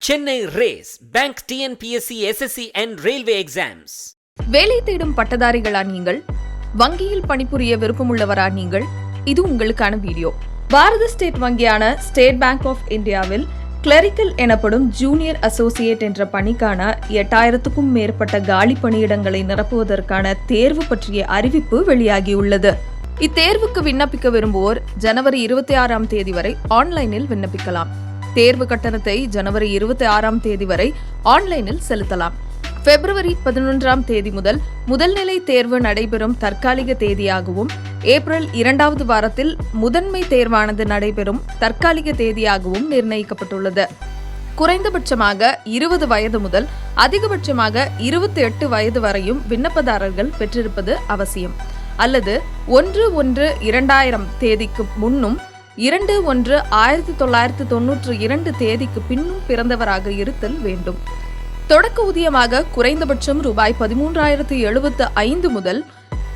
Chennai Race Bank TNPSC SSC and Railway Exams. வேலை தேடும் பட்டதாரிகளா நீங்கள்? வங்கியில் பணிபுரிய விருப்பமுள்ளவரா நீங்கள்? இது உங்களுக்கான வீடியோ. பாரத ஸ்டேட் வங்கியான ஸ்டேட் பேங்க் ஆஃப் இந்தியாவில் கிளரிக்கல் எனப்படும் ஜூனியர் அசோசியேட் என்ற பணிக்கான 8000க்கும் மேற்பட்ட காலி பணியிடங்களை நிரப்புவதற்கான தேர்வு பற்றிய அறிவிப்பு வெளியாகியுள்ளது. இத்தேர்வுக்கு விண்ணப்பிக்க விரும்புவோர் ஜனவரி 26ஆம் தேதி வரை ஆன்லைனில் விண்ணப்பிக்கலாம். தேர்வு கட்டணத்தை ஜனவரி 26ஆம் தேதி வரை ஆன்லைனில் செலுத்தலாம். பிப்ரவரி 11ஆம் தேதி முதல் முதல்நிலை தேர்வு நடைபெறும் தற்காலிக தேதியாகவும் ஏப்ரல் 2வது வாரத்தில் முதன்மை தேர்வானது நடைபெறும் தற்காலிக தேதியாகவும் நிர்ணயிக்கப்பட்டுள்ளது. குறைந்தபட்சமாக 20 வயது முதல் அதிகபட்சமாக 28 வயது வரையும் விண்ணப்பதாரர்கள் பெற்றிருப்பது அவசியம். அல்லது 1/1/2000 தேதிக்கு முன்னும் 2/1/1992 தேதிக்கு பின்னும் பிறந்தவராக இருத்தல் வேண்டும். தொடக்க ஊதியமாக குறைந்தபட்சம் ரூபாய் 13,075 முதல்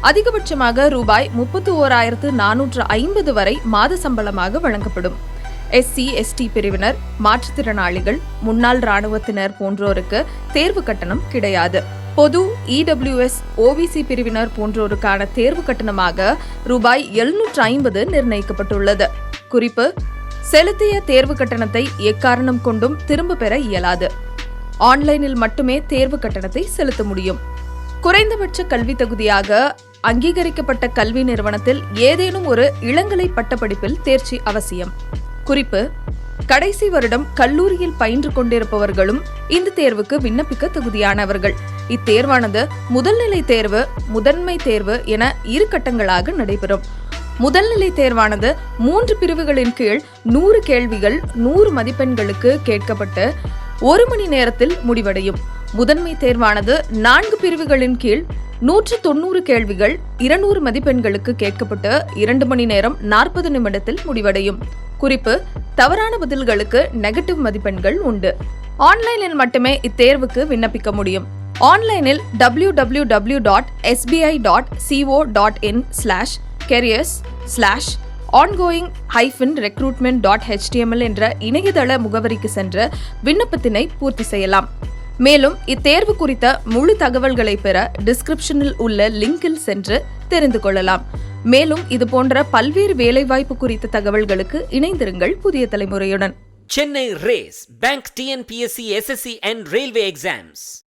அதிகபட்சமாக ரூபாய் 31,450 வரை மாத சம்பளமாக வழங்கப்படும். SC/ST பிரிவினர், மாற்றுத்திறனாளிகள், முன்னாள் இராணுவத்தினர் போன்றோருக்கு தேர்வு கட்டணம் கிடையாது. பொது EWS OBC பிரிவினர் போன்றோருக்கான தேர்வு கட்டணமாக ரூபாய் 750 நிர்ணயிக்கப்பட்டுள்ளது. குறிப்பு: செலுத்திய தேர்வு கட்டணத்தை எக்காரணம் கொண்டும் திரும்ப பெற இயலாது. ஆன்லைனில் மட்டுமே தேர்வு கட்டணத்தை செலுத்த முடியும். குறைந்தபட்ச கல்வி தகுதியாக அங்கீகரிக்கப்பட்ட கல்வி நிறுவனத்தில் ஏதேனும் ஒரு இளங்கலை பட்டப்படிப்பில் தேர்ச்சி அவசியம். குறிப்பு: கடைசி வருடம் கல்லூரியில் பயின்று கொண்டிருப்பவர்களும் இந்த தேர்வுக்கு விண்ணப்பிக்க தகுதியானவர்கள். இத்தேர்வானது முதல்நிலை தேர்வு, முதன்மை தேர்வு என 2 கட்டங்களாக நடைபெறும். முதல்நிலை தேர்வானது 3 பிரிவுகளின் கீழ் 100 கேள்விகள் 100 மதிப்பெண்களுக்கு கேட்கப்பட்டு 1 மணி நேரத்தில் முடிவடையும். முதன்மை தேர்வானது 4 பிரிவுகளின் கீழ் 190 கேள்விகள் 200 மதிப்பெண்களுக்கு கேட்கப்பட்டு 2 மணி நேரம் 40 நிமிடத்தில் முடிவடையும். குறிப்பு: தவறான பதில்களுக்கு நெகட்டிவ் மதிப்பெண்கள் உண்டு. ஆன்லைனில் மட்டுமே இத்தேர்வுக்கு விண்ணப்பிக்க முடியும். ஆன்லைனில் www.sbi.co.in/careers/ongoing-recruitment.html என்ற இணையதள முகவரிக்கு சென்று விண்ணப்பத்தினை பூர்த்தி செய்யலாம். மேலும் இத்தேர்வு குறித்த முழு தகவல்களை பெற டிஸ்கிரிப்ஷனில் உள்ள லிங்கில் சென்று தெரிந்து கொள்ளலாம். மேலும் இதுபோன்ற பல்வேறு வேலைவாய்ப்பு குறித்த தகவல்களுக்கு இணைந்திருங்கள் புதிய தலைமுறையுடன். Chennai Race Bank TNPSC SSC and Railway Exams.